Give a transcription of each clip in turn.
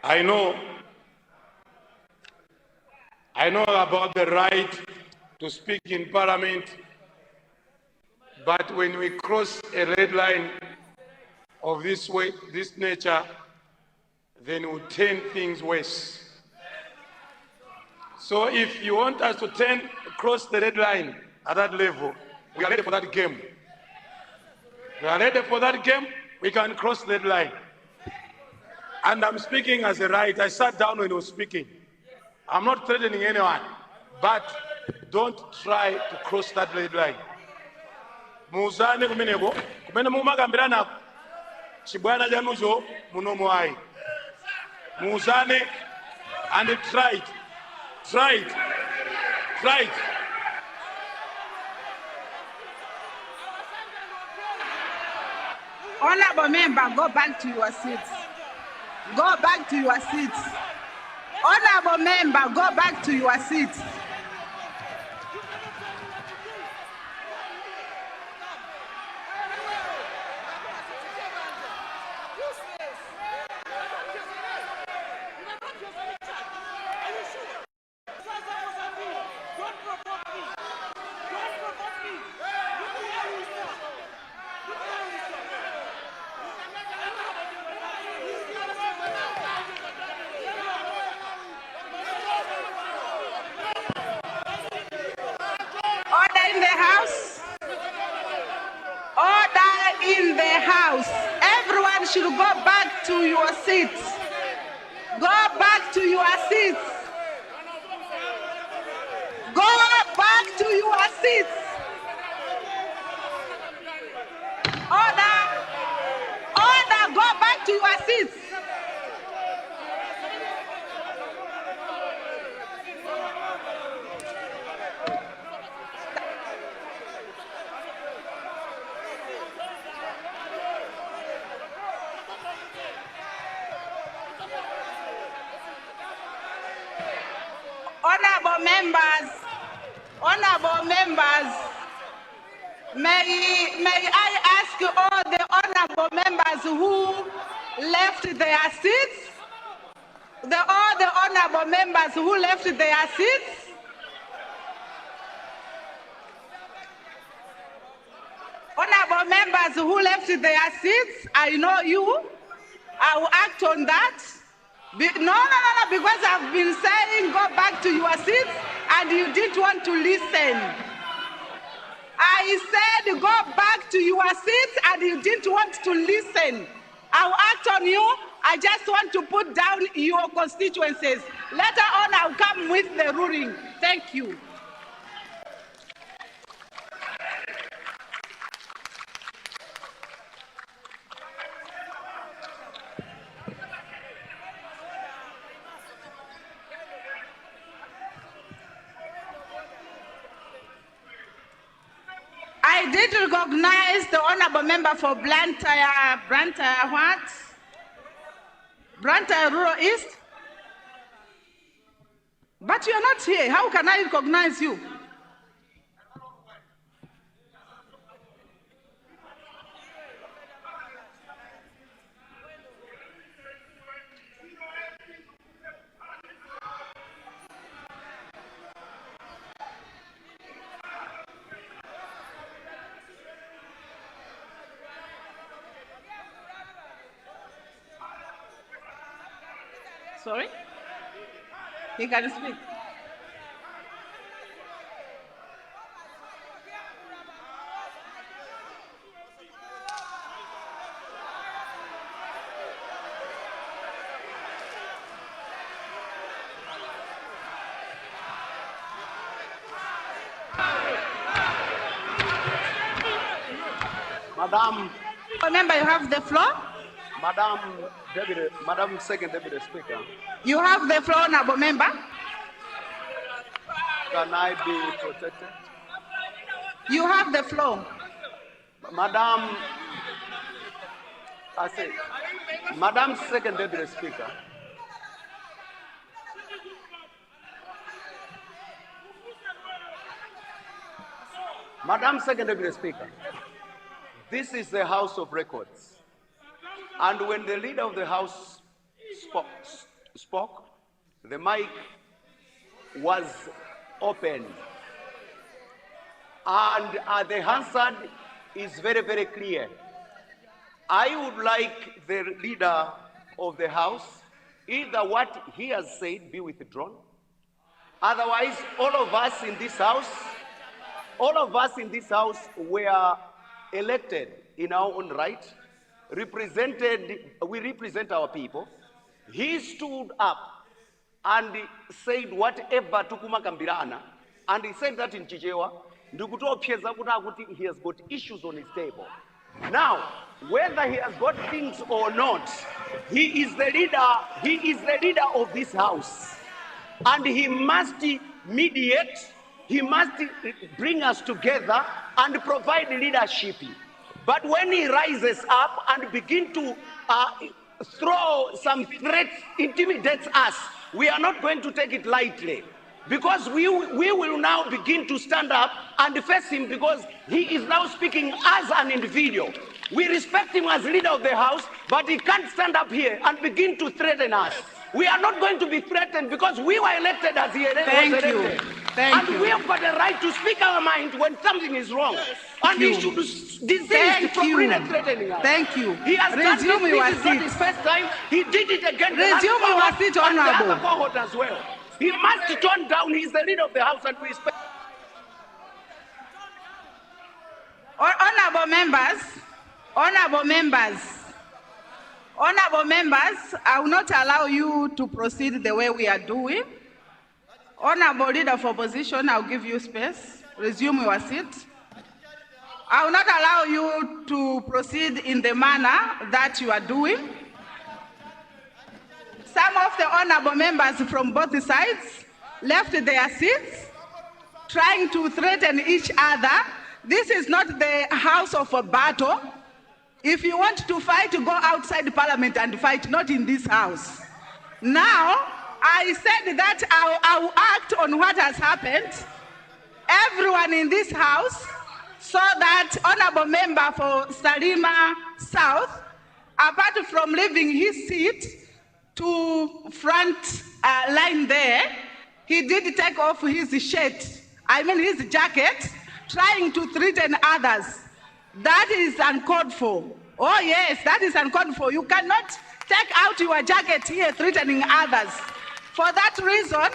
I know about the right to speak in Parliament, but when we cross a red line of this nature, then we turn things worse. So if you want us to cross the red line at that level, we are ready for that game. We are ready for that game, we can cross the red line. And I'm speaking as a right. I sat down when he was speaking. I'm not threatening anyone, but don't try to cross that red line. Muzane kumeneko, kumene mumagambirana chibwana januzo munomo ai. Muzane and try it. Honorable member, go back to your seats. Go back to your seats. Honorable member, go back to your seats. Everyone should go back to your seats. Go back to your seats. Go back to your seats. Order. Order. Go back to your seats. Honorable members, may I ask all the honorable members who left their seats, all the honorable members who left their seats, honorable members who left their seats, I know you, I will act on that. No, because I've been saying go back to your seats and you didn't want to listen. I said go back to your seats and you didn't want to listen. I'll act on you. I just want to put down your constituencies. Later on, I'll come with the ruling. Thank you. I did recognize the honorable member for Blantyre what? Blantyre Rural East. But you're not here. How can I recognize you? Sorry? He can speak. Madam. Remember, you have the floor. Madam Second Deputy Speaker. You have the floor, honorable member. Can I be protected? You have the floor. Madam, I say, Madam Second Deputy Speaker. Madam Second Deputy Speaker, this is the House of Records. And when the leader of the House spoke, the mic was open. And the answer is very, very clear. I would like the leader of the House, either what he has said be withdrawn. Otherwise, all of us in this House were elected in our own right, we represent our people. He stood up and said whatever tukuma kambirana, and he said that in Chichewa, he has got issues on his table. Now, whether he has got things or not, he is the leader of this House. And he must mediate, he must bring us together and provide leadership. But when he rises up and begin to throw some threats, intimidates us, we are not going to take it lightly. Because we will now begin to stand up and face him, because he is now speaking as an individual. We respect him as leader of the House, but he can't stand up here and begin to threaten us. We are not going to be threatened because we were elected as he was elected. Thank you. We have got the right to speak our mind when something is wrong. And he should desist from threatening us. Thank you. He has done this. This is not his first time. He did it again. Resume your seat, and the Honorable. other cohort as well. He must tone down. He is the leader of the House, and we respect. Honorable members, I will not allow you to proceed the way we are doing. Honorable Leader of Opposition, I'll give you space. Resume your seat. I will not allow you to proceed in the manner that you are doing. Some of the honorable members from both sides left their seats, trying to threaten each other. This is not the house of a battle. If you want to fight, go outside Parliament and fight, not in this house. Now, I said that I will act on what has happened. Everyone in this house saw that honorable member for Salima South, apart from leaving his seat to front line there, he did take off his his jacket, trying to threaten others. That is uncalled for. Oh yes, that is uncalled for. You cannot take out your jacket here threatening others. For that reason,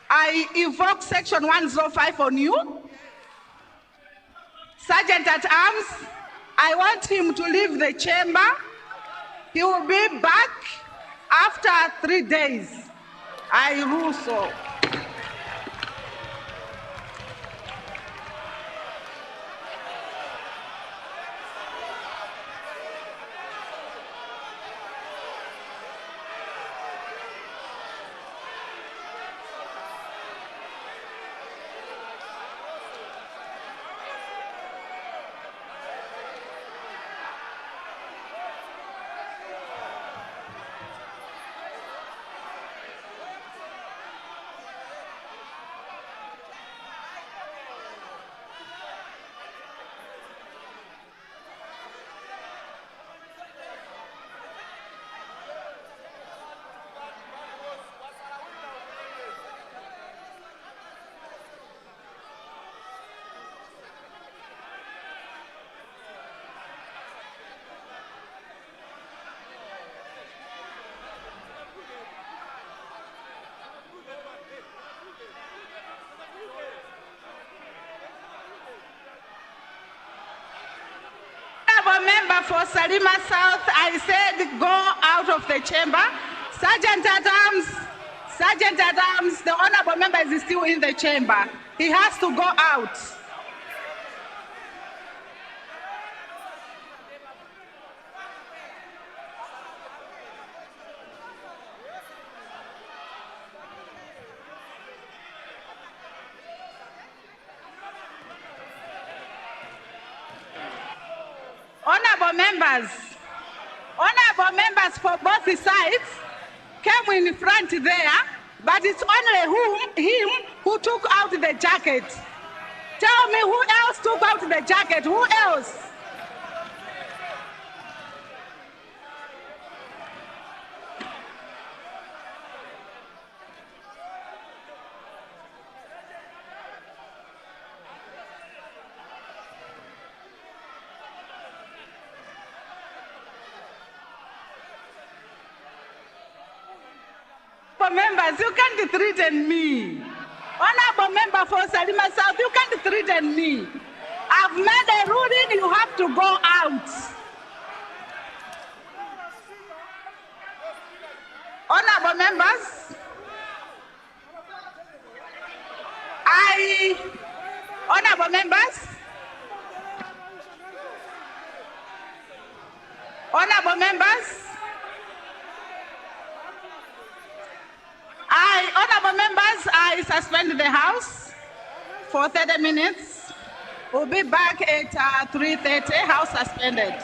I invoke Section 105 on you. Sergeant at Arms, I want him to leave the chamber. He will be back after 3 days. I rule so. Member for Salima South, I said go out of the chamber. Sergeant at Arms, the honorable member is still in the chamber. He has to go out. Honorable members for both sides came in front there, but it's only him who took out the jacket. Tell me who else took out the jacket? Who else? Honorable members, you can't threaten me. Honorable member for Salima South, you can't threaten me. I've made a ruling, you have to go out. Honorable members, honorable members, I suspend the House for 30 minutes. We'll be back at 3:30, House suspended.